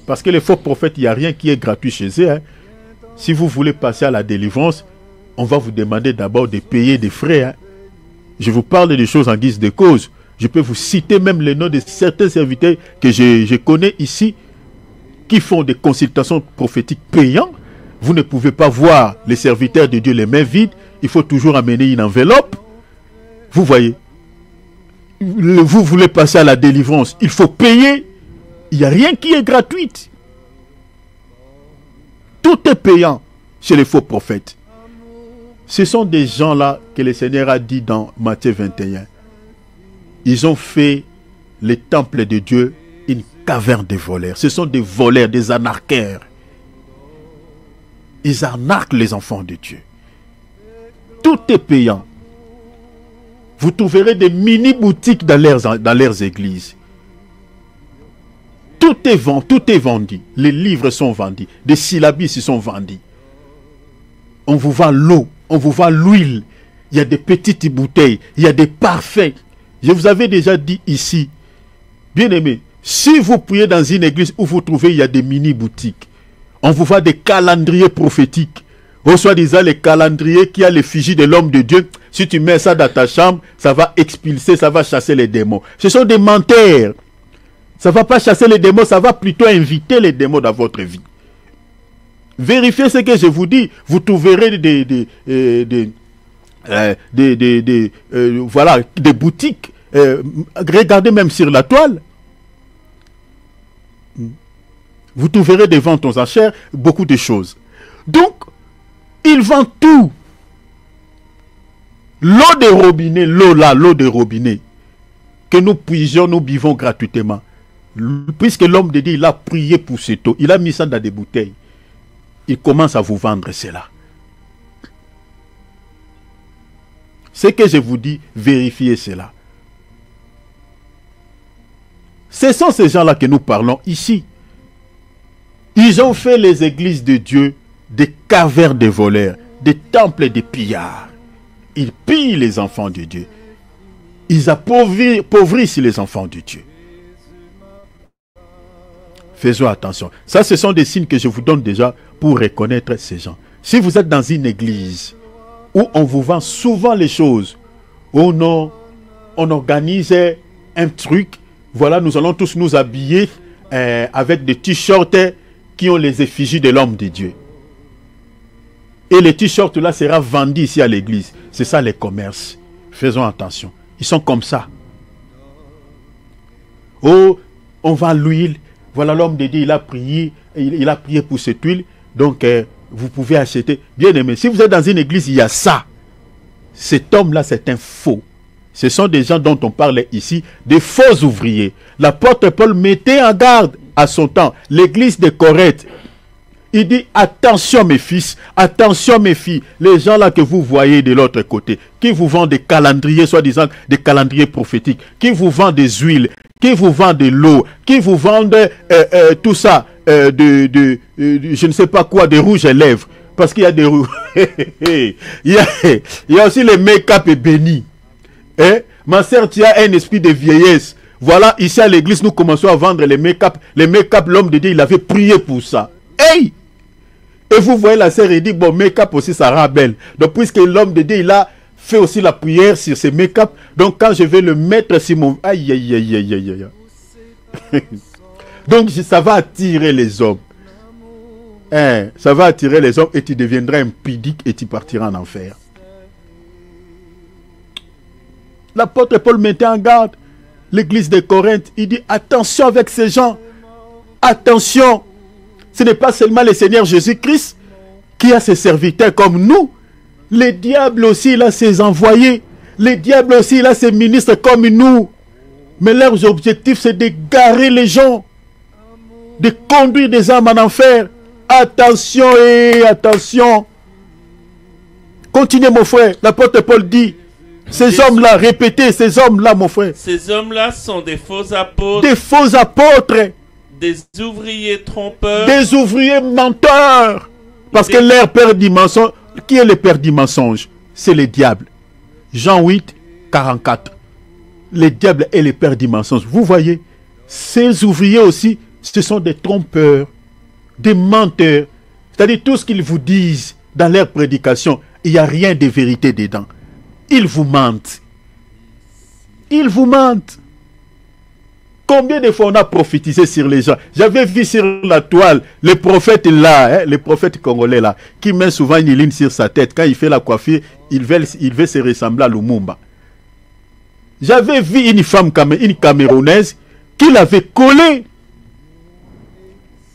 Parce que les faux prophètes, il n'y a rien qui est gratuit chez eux. Hein. Si vous voulez passer à la délivrance, on va vous demander d'abord de payer des frais. Hein. Je vous parle des choses en guise de cause. Je peux vous citer même les noms de certains serviteurs que je connais ici qui font des consultations prophétiques payantes. Vous ne pouvez pas voir les serviteurs de Dieu les mains vides. Il faut toujours amener une enveloppe. Vous voyez. Vous voulez passer à la délivrance, il faut payer. Il n'y a rien qui est gratuit. Tout est payant chez les faux prophètes. Ce sont des gens-là que le Seigneur a dit dans Matthieu 21. Ils ont fait les temples de Dieu une caverne de voleurs. Ce sont des voleurs, des anarcheurs. Ils arnaquent les enfants de Dieu. Tout est payant. Vous trouverez des mini-boutiques dans leurs églises. Tout est vendu. Les livres sont vendus. Des syllabis sont vendus. On vous vend l'eau. On vous vend l'huile. Il y a des petites bouteilles. Il y a des parfums. Je vous avais déjà dit ici, bien aimé, si vous priez dans une église où vous trouvez, il y a des mini-boutiques. On vous vend des calendriers prophétiques. Ou soi-disant les calendriers qui a l'effigie de l'homme de Dieu. Si tu mets ça dans ta chambre, ça va expulser, ça va chasser les démons. Ce sont des menteurs. Ça ne va pas chasser les démons, ça va plutôt inviter les démons dans votre vie. Vérifiez ce que je vous dis. Vous trouverez des boutiques. Regardez même sur la toile. Vous trouverez des ventes aux enchères, beaucoup de choses. Donc, ils vendent tout. L'eau de robinet, l'eau de robinet, que nous puisions, nous buvons gratuitement. Puisque l'homme de Dieu, il a prié pour cette eau, il a mis ça dans des bouteilles. Il commence à vous vendre cela. Ce que je vous dis, vérifiez cela. Ce sont ces gens-là que nous parlons ici. Ils ont fait les églises de Dieu des cavernes de voleurs, des temples de pillards. Ils pillent les enfants de Dieu. Ils appauvrissent les enfants de Dieu. Faisons attention. Ça, ce sont des signes que je vous donne déjà pour reconnaître ces gens. Si vous êtes dans une église où on vous vend souvent les choses, où on organise un truc, voilà, nous allons tous nous habiller avec des t-shirts qui ont les effigies de l'homme de Dieu. Et les t-shirts là sera vendu ici à l'église. C'est ça les commerces. Faisons attention. Ils sont comme ça. Oh, on vend l'huile. Voilà, l'homme de Dieu, il a prié pour cette huile. Donc, vous pouvez acheter. Bien aimé, si vous êtes dans une église, il y a ça. Cet homme-là, c'est un faux. Ce sont des gens dont on parle ici, des faux ouvriers. L'apôtre Paul mettait en garde à son temps l'église de Corinthe. Il dit, attention mes fils, attention mes filles, les gens là que vous voyez de l'autre côté, qui vous vendent des calendriers, soi-disant des calendriers prophétiques, qui vous vendent des huiles, qui vous vendent de l'eau, qui vous vendent tout ça, je ne sais pas quoi, des rouges à lèvres, parce qu'il y a des rouges. il y a aussi les make-up bénis. Ma sœur, tu as un esprit de vieillesse. Voilà, ici à l'église, nous commençons à vendre les make-up. Les make-up, l'homme de Dieu, il avait prié pour ça. Hey! Et vous voyez la sœur, il dit, bon, make-up aussi, ça rend belle. Donc, puisque l'homme de Dieu, il a fait aussi la prière sur ses make-up, donc quand je vais le mettre sur mon... Aïe, aïe, aïe, aïe, aïe, aïe. Donc, ça va attirer les hommes. Ça va attirer les hommes et tu deviendras impudique et tu partiras en enfer. L'apôtre Paul mettait en garde l'église de Corinthe. Il dit, attention avec ces gens. Attention. Ce n'est pas seulement le Seigneur Jésus-Christ qui a ses serviteurs comme nous. Le diable aussi, il a ses envoyés. Le diable aussi, il a ses ministres comme nous. Mais leur objectif, c'est d'égarer les gens. De conduire des âmes en enfer. Attention et attention. Continuez mon frère. L'apôtre Paul dit, ces hommes-là, répétez, ces hommes-là mon frère. Ces hommes-là sont des faux apôtres. Des faux apôtres. Des ouvriers trompeurs. Des ouvriers menteurs. Parce que leur père du mensonge, qui est le père du mensonge? C'est le diable. Jean 8, 44. Le diable est le père du mensonge. Vous voyez, ces ouvriers aussi Ce sont des trompeurs, des menteurs. C'est-à-dire tout ce qu'ils vous disent dans leur prédication, il n'y a rien de vérité dedans. Ils vous mentent. Ils vous mentent. Combien de fois on a prophétisé sur les gens? J'avais vu sur la toile le prophète là, le prophète congolais là, qui met souvent une ligne sur sa tête. Quand il fait la coiffure, il veut se ressembler à Lumumba. J'avais vu une femme, une Camerounaise, qui l'avait collé,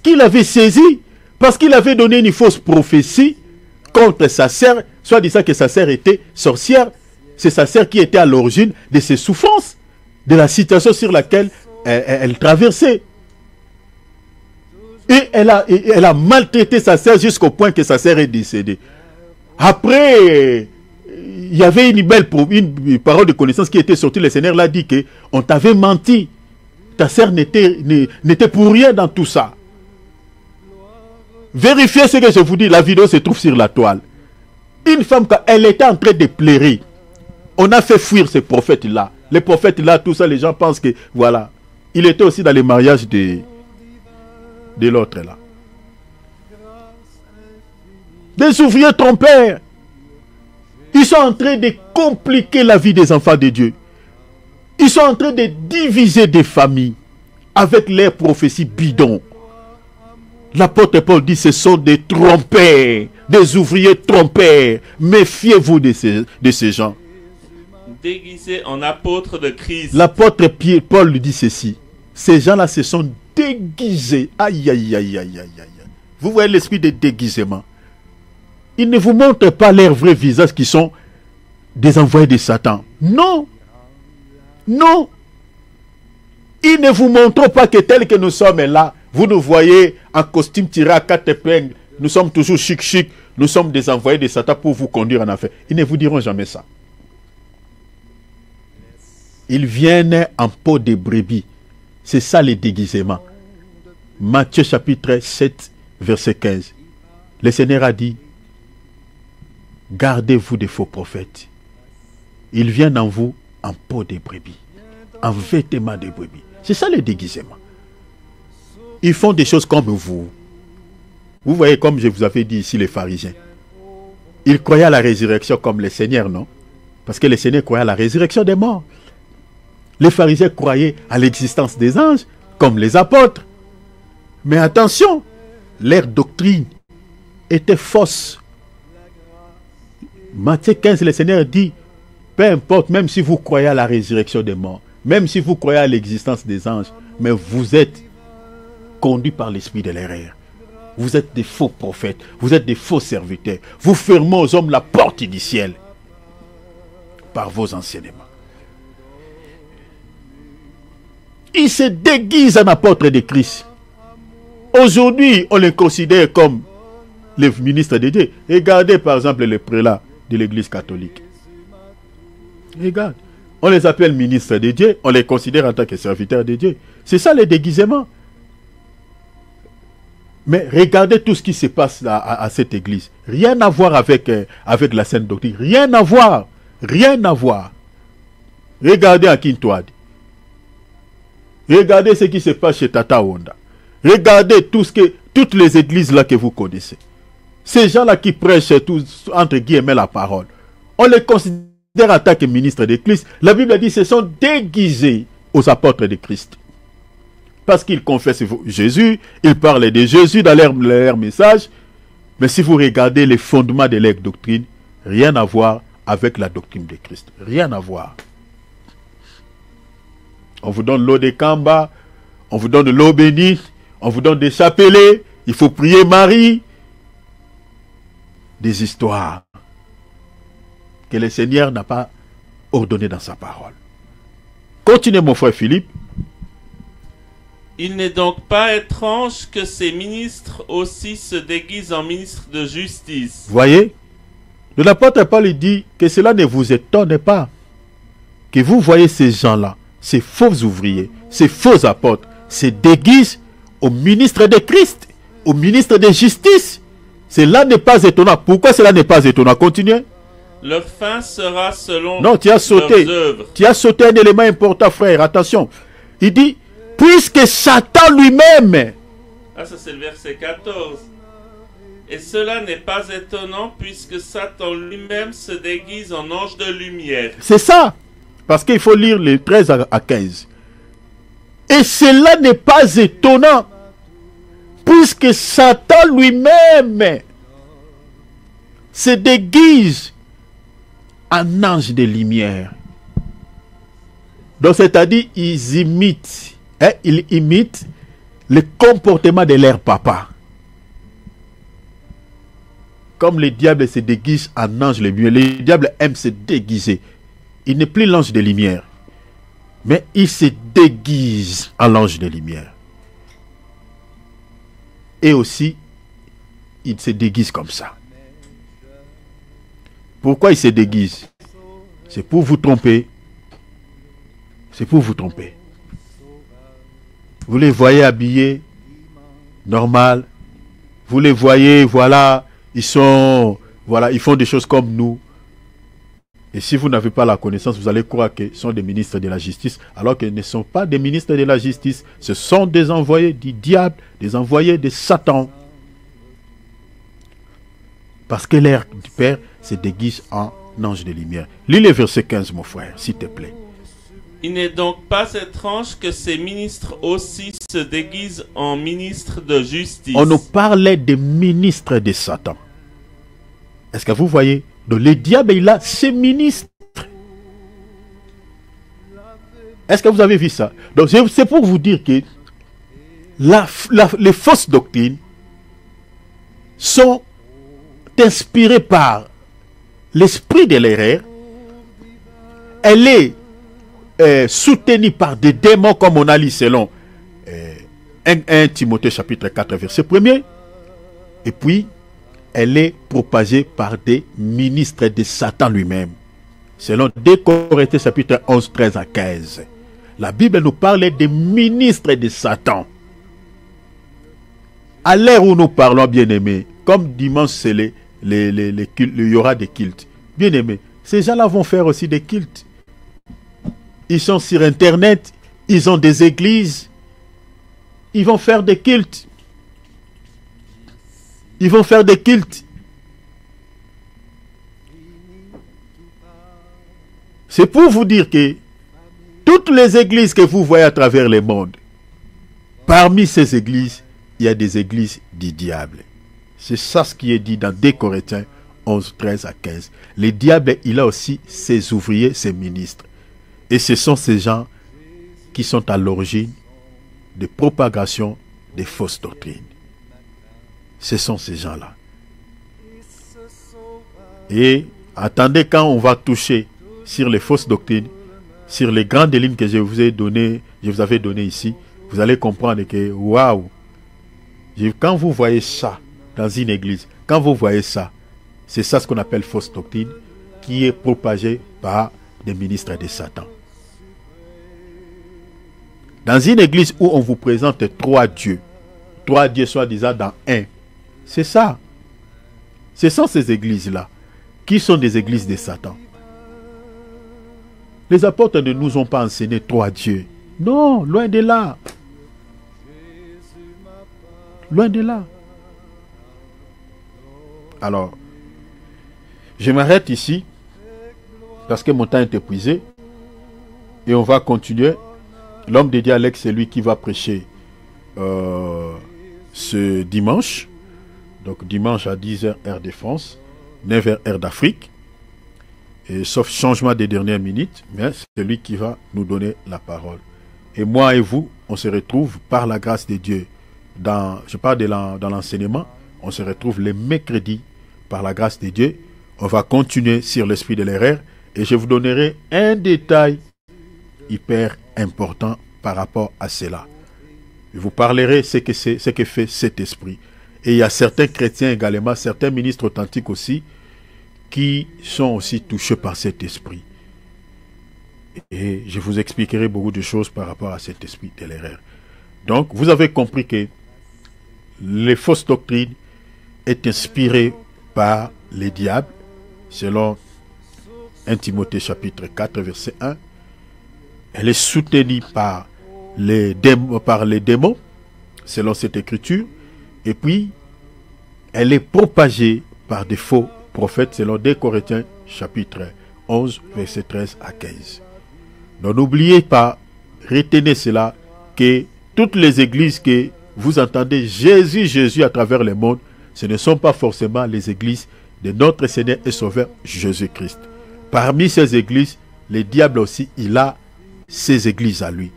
qui l'avait saisi, parce qu'il avait donné une fausse prophétie contre sa sœur, soit disant que sa sœur était sorcière. C'est sa sœur qui était à l'origine de ses souffrances, de la situation sur laquelle elle traversait. Et elle a maltraité sa sœur jusqu'au point que sa sœur est décédée. Après, il y avait une parole de connaissance qui était sortie. Le Seigneur l'a dit qu'on t'avait menti. Ta sœur n'était pour rien dans tout ça. Vérifiez ce que je vous dis. La vidéo se trouve sur la toile. Une femme, quand elle était en train de pleurer, on a fait fuir ce prophète-là. Les prophètes-là, tout ça, les gens pensent que, voilà. Il était aussi dans les mariages de l'autre là. Des ouvriers trompeurs. Ils sont en train de compliquer la vie des enfants de Dieu. Ils sont en train de diviser des familles avec leurs prophéties bidons. L'apôtre Paul dit ce sont des trompeurs, des ouvriers trompeurs. Méfiez-vous de ces gens. Déguisés en apôtres de Christ. L'apôtre Paul lui dit ceci. Ces gens-là se sont déguisés. Aïe, aïe, aïe, aïe, aïe, aïe. Vous voyez l'esprit de déguisement. Ils ne vous montrent pas leur vrai visage qui sont des envoyés de Satan. Non. Non. Ils ne vous montrent pas que tel que nous sommes là, vous nous voyez en costume tiré à 4 épingles. Nous sommes toujours chic. Nous sommes des envoyés de Satan pour vous conduire en affaire. Ils ne vous diront jamais ça. Ils viennent en peau de brebis. C'est ça le déguisement. Matthieu chapitre 7, verset 15. Le Seigneur a dit, gardez-vous des faux prophètes. Ils viennent en vous en peau de brebis, en vêtements de brebis. C'est ça le déguisement. Ils font des choses comme vous. Vous voyez, comme je vous avais dit ici, les pharisiens. Ils croyaient à la résurrection comme le Seigneur, non? Parce que le Seigneur croyait à la résurrection des morts. Les pharisiens croyaient à l'existence des anges, comme les apôtres. Mais attention, leur doctrine était fausse. Matthieu 15, le Seigneur dit, peu importe, même si vous croyez à la résurrection des morts, même si vous croyez à l'existence des anges, mais vous êtes conduits par l'esprit de l'erreur. Vous êtes des faux prophètes, vous êtes des faux serviteurs. Vous fermez aux hommes la porte du ciel par vos enseignements. Ils se déguisent en apôtres de Christ. Aujourd'hui, on les considère comme les ministres de Dieu. Regardez par exemple les prélats de l'église catholique. Regarde. On les appelle ministres de Dieu, on les considère en tant que serviteurs de Dieu. C'est ça le déguisement. Mais regardez tout ce qui se passe à cette église. Rien à voir avec la sainte doctrine. Rien à voir. Rien à voir. Regardez à Kintouad. Regardez ce qui se passe chez Tata Wanda. Regardez toutes les églises là que vous connaissez. Ces gens-là qui prêchent entre guillemets la parole. On les considère en tant que ministres de Christ. La Bible dit qu'ils se sont déguisés aux apôtres de Christ. Parce qu'ils confessent Jésus, ils parlent de Jésus dans leur message. Mais si vous regardez les fondements de leur doctrine, rien à voir avec la doctrine de Christ. Rien à voir. On vous donne l'eau de Kamba, on vous donne de l'eau bénite, on vous donne des chapelets, il faut prier Marie. Des histoires que le Seigneur n'a pas ordonnées dans sa parole. Continuez mon frère Philippe. Il n'est donc pas étrange que ces ministres aussi se déguisent en ministres de justice. Voyez, l'apôtre Paul dit que cela ne vous étonne pas. Que vous voyez ces gens-là, ces faux ouvriers, ces faux apôtres, se déguisent aux ministres de Christ, aux ministres de justice. Cela n'est pas étonnant. Pourquoi cela n'est pas étonnant? Continuez. Leur fin sera selon non, tu as sauté. leurs œuvres. Tu as sauté un élément important, frère. Attention. Il dit, Puisque Satan lui-même, Ah, ça c'est le verset 14. Et cela n'est pas étonnant puisque Satan lui-même se déguise en ange de lumière. c'est ça, parce qu'il faut lire les 13 à 15. Et cela n'est pas étonnant, puisque Satan lui-même se déguise en ange de lumière. Donc c'est-à-dire, ils imitent le comportement de leur papa. Comme le diable se déguise en ange de lumière, le diable aime se déguiser. Il n'est plus l'ange de lumière, mais il se déguise en l'ange de lumière. Et aussi, il se déguise comme ça. Pourquoi il se déguise? C'est pour vous tromper. C'est pour vous tromper. Vous les voyez habillés, normal. Vous les voyez, voilà, ils font des choses comme nous. Et si vous n'avez pas la connaissance, vous allez croire qu'ils sont des ministres de la justice, alors qu'ils ne sont pas des ministres de la justice. Ce sont des envoyés du diable, des envoyés de Satan. Parce que l'air du Père se déguise en ange de lumière. Lis le verset 15, mon frère, s'il te plaît. Il n'est donc pas étrange que ces ministres aussi se déguisent en ministres de justice. On nous parlait des ministres de Satan. Est-ce que vous voyez? Donc le diable, il a ses ministres. Est-ce que vous avez vu ça? Donc c'est pour vous dire que les fausses doctrines sont inspirées par l'esprit de l'erreur. Elle est soutenue par des démons, comme on a lu selon 1 Timothée chapitre 4 verset 1er. Et puis elle est propagée par des ministres de Satan lui-même. Selon 2 Corinthiens chapitre 11, 13 à 15. La Bible nous parle des ministres de Satan. À l'heure où nous parlons, bien-aimés, comme dimanche c'est les cultes, il y aura des cultes. Bien-aimés, ces gens-là vont faire aussi des cultes. Ils sont sur Internet, ils ont des églises, ils vont faire des cultes. Ils vont faire des cultes. C'est pour vous dire que toutes les églises que vous voyez à travers le monde, parmi ces églises, il y a des églises du diable. C'est ça ce qui est dit dans 2 Corinthiens 11, 13 à 15. Le diable, il a aussi ses ouvriers, ses ministres. Et ce sont ces gens qui sont à l'origine de propagation des fausses doctrines. Ce sont ces gens-là. Et attendez, quand on va toucher sur les fausses doctrines, sur les grandes lignes que je vous avais données ici, vous allez comprendre que waouh, quand vous voyez ça dans une église, quand vous voyez ça, c'est ça ce qu'on appelle fausse doctrine, qui est propagée par des ministres de Satan. Dans une église où on vous présente trois dieux soi-disant dans un, c'est ça. Ce sont ces églises-là qui sont des églises de Satan. Les apôtres ne nous ont pas enseigné 3 dieux. Non, loin de là. Loin de là. Alors, je m'arrête ici parce que mon temps est épuisé et on va continuer. L'homme de dialecte, c'est lui qui va prêcher ce dimanche. Donc dimanche à 10h heure de France, 9h heure d'Afrique. Et sauf changement des dernières minutes, mais c'est lui qui va nous donner la parole. Et moi et vous, on se retrouve par la grâce de Dieu. Je parle dans l'enseignement, on se retrouve les mercredis par la grâce de Dieu. On va continuer sur l'esprit de l'erreur et je vous donnerai un détail hyper important par rapport à cela. Je vous parlerai ce que fait cet esprit. Et il y a certains chrétiens également, certains ministres authentiques aussi, qui sont aussi touchés par cet esprit. Et je vous expliquerai beaucoup de choses par rapport à cet esprit de l'erreur. Donc, vous avez compris que les fausses doctrines est inspirée par les diables, selon 1 Timothée chapitre 4, verset 1. Elle est soutenue par par les démons, selon cette écriture, et puis elle est propagée par des faux prophètes, selon 2 Corinthiens chapitre 11, verset 13 à 15. Donc n'oubliez pas, retenez cela, que toutes les églises que vous entendez Jésus à travers le monde, ce ne sont pas forcément les églises de notre Seigneur et Sauveur Jésus-Christ. Parmi ces églises, le diable aussi, il a ses églises à lui.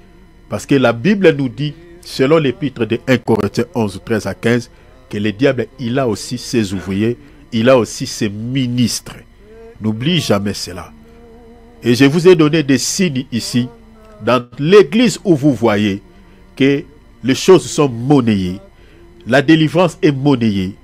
Parce que la Bible nous dit, selon l'épître de 1 Corinthiens 11, 13 à 15, que le diable, il a aussi ses ouvriers, il a aussi ses ministres. N'oublie jamais cela. Et je vous ai donné des signes ici, dans l'église où vous voyez que les choses sont monnayées, la délivrance est monnayée,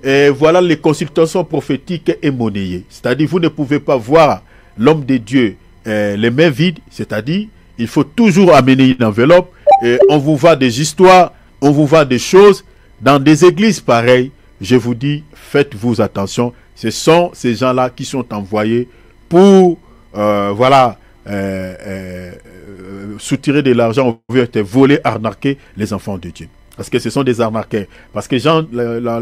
et voilà, les consultations prophétiques est monnayée. C'est-à-dire, vous ne pouvez pas voir l'homme de Dieu les mains vides, c'est-à-dire, il faut toujours amener une enveloppe, et on vous vend des histoires, on vous vend des choses. Dans des églises pareilles, je vous dis, faites-vous attention. Ce sont ces gens-là qui sont envoyés pour, soutirer de l'argent, voler, arnaquer les enfants de Dieu. Parce que ce sont des arnaqueurs. Parce que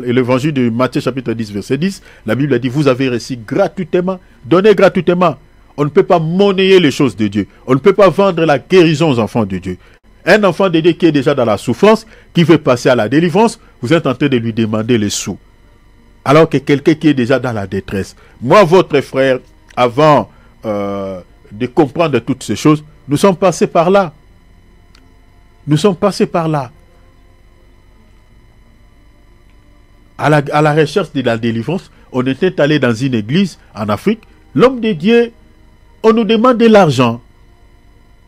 l'évangile de Matthieu chapitre 10, verset 10, la Bible dit, vous avez reçu gratuitement, donnez gratuitement. On ne peut pas monnayer les choses de Dieu. On ne peut pas vendre la guérison aux enfants de Dieu. Un enfant de Dieu qui est déjà dans la souffrance, qui veut passer à la délivrance, vous êtes en train de lui demander les sous. Alors que quelqu'un qui est déjà dans la détresse. Moi, votre frère, avant de comprendre toutes ces choses, nous sommes passés par là. Nous sommes passés par là. À la recherche de la délivrance, on était allé dans une église en Afrique. L'homme de Dieu, on nous demande de l'argent.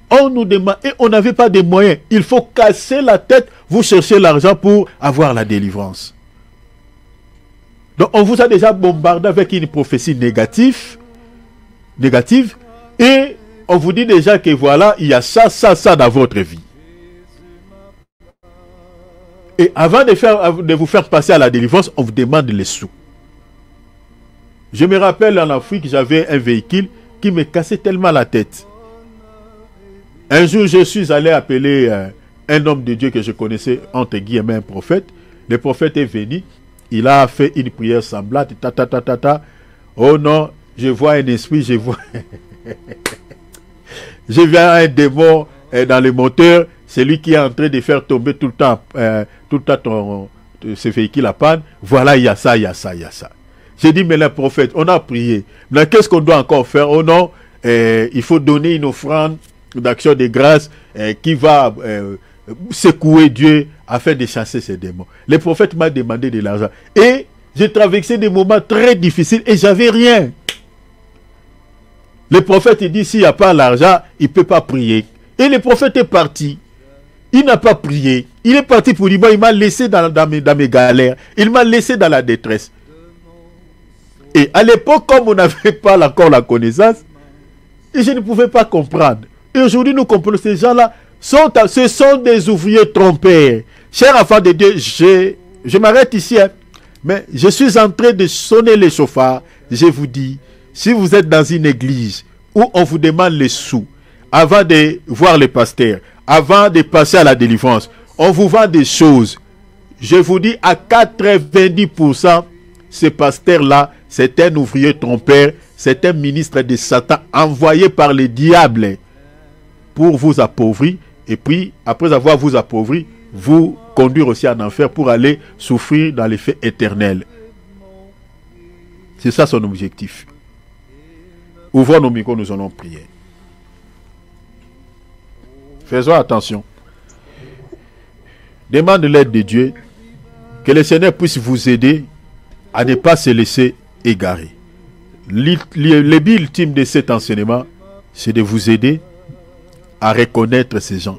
On nous demande, et on n'avait pas de moyens. Il faut casser la tête, vous cherchez l'argent pour avoir la délivrance. Donc on vous a déjà bombardé avec une prophétie négative, et on vous dit déjà que voilà, il y a ça dans votre vie. Et avant de vous faire passer à la délivrance, on vous demande les sous. Je me rappelle en Afrique, j'avais un véhicule qui me cassait tellement la tête. Un jour, je suis allé appeler un homme de Dieu que je connaissais, entre guillemets, un prophète. Le prophète est venu, il a fait une prière semblable, Oh non, je vois un esprit, je vois un démon dans le moteur, c'est lui qui est en train de faire tomber tout le temps ce véhicule à panne. Voilà, il y a ça. J'ai dit, mais le prophète, on a prié. Mais qu'est-ce qu'on doit encore faire? Oh non, il faut donner une offrande d'action de grâce qui va secouer Dieu afin de chasser ces démons. Le prophète m'a demandé de l'argent. Et j'ai traversé des moments très difficiles et j'avais rien. Le prophète dit, s'il n'y a pas l'argent, il ne peut pas prier. Et le prophète est parti. Il n'a pas prié. Il est parti pour dire, il m'a laissé dans mes galères. Il m'a laissé dans la détresse. Et à l'époque, comme on n'avait pas encore la connaissance, et je ne pouvais pas comprendre. Et aujourd'hui, nous comprenons, ces gens-là, ce sont des ouvriers trompeurs. Chers enfants de Dieu, je m'arrête ici, hein, mais je suis en train de sonner les chauffards. Je vous dis, si vous êtes dans une église où on vous demande les sous, avant de voir les pasteurs, avant de passer à la délivrance, on vous vend des choses. Je vous dis, à 90%, ce pasteur-là, c'est un ouvrier trompeur, c'est un ministre de Satan envoyé par le diable pour vous appauvrir, et puis, après avoir vous appauvri, vous conduire aussi en enfer pour aller souffrir dans les feux éternels. C'est ça son objectif. Ouvrons nos micros, nous allons prier. Faisons attention. Demande l'aide de Dieu, que le Seigneur puisse vous aider à ne pas se laisser égarer. Le but ultime de cet enseignement, c'est de vous aider à reconnaître ces gens.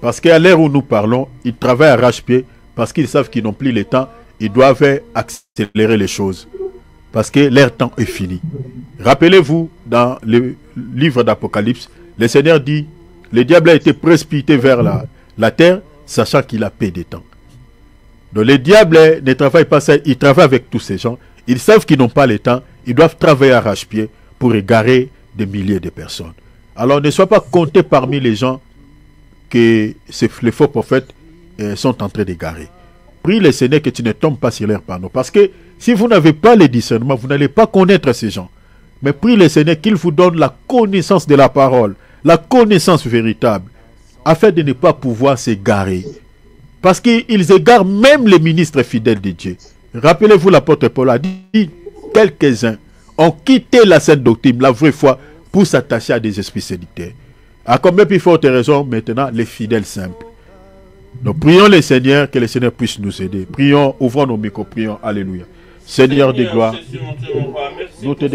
Parce qu'à l'heure où nous parlons, ils travaillent à arrache-pied parce qu'ils savent qu'ils n'ont plus le temps. Ils doivent accélérer les choses parce que leur temps est fini. Rappelez-vous, dans le livre d'Apocalypse, le Seigneur dit, le diable a été précipité vers la terre, sachant qu'il a peu de temps. Donc le diable ne travaille pas ça, il travaille avec tous ces gens. Ils savent qu'ils n'ont pas le temps, ils doivent travailler à arrache-pied pour égarer des milliers de personnes. Alors ne sois pas compté parmi les gens que les faux prophètes sont en train d'égarer. Prie le Seigneur que tu ne tombes pas sur leurs panneaux. Parce que si vous n'avez pas le discernement, vous n'allez pas connaître ces gens. Mais prie le Seigneur qu'il vous donne la connaissance de la parole, la connaissance véritable, afin de ne pas pouvoir s'égarer. Parce qu'ils égarent même les ministres fidèles de Dieu. Rappelez-vous, l'apôtre Paul a dit, quelques-uns ont quitté la sainte doctrine, la vraie foi, pour s'attacher à des esprits séditaires. À combien plus forte raison maintenant les fidèles simples. Donc prions le Seigneur, que le Seigneur puisse nous aider. Prions, ouvrons nos micros, prions, alléluia. Seigneur de gloire, nous te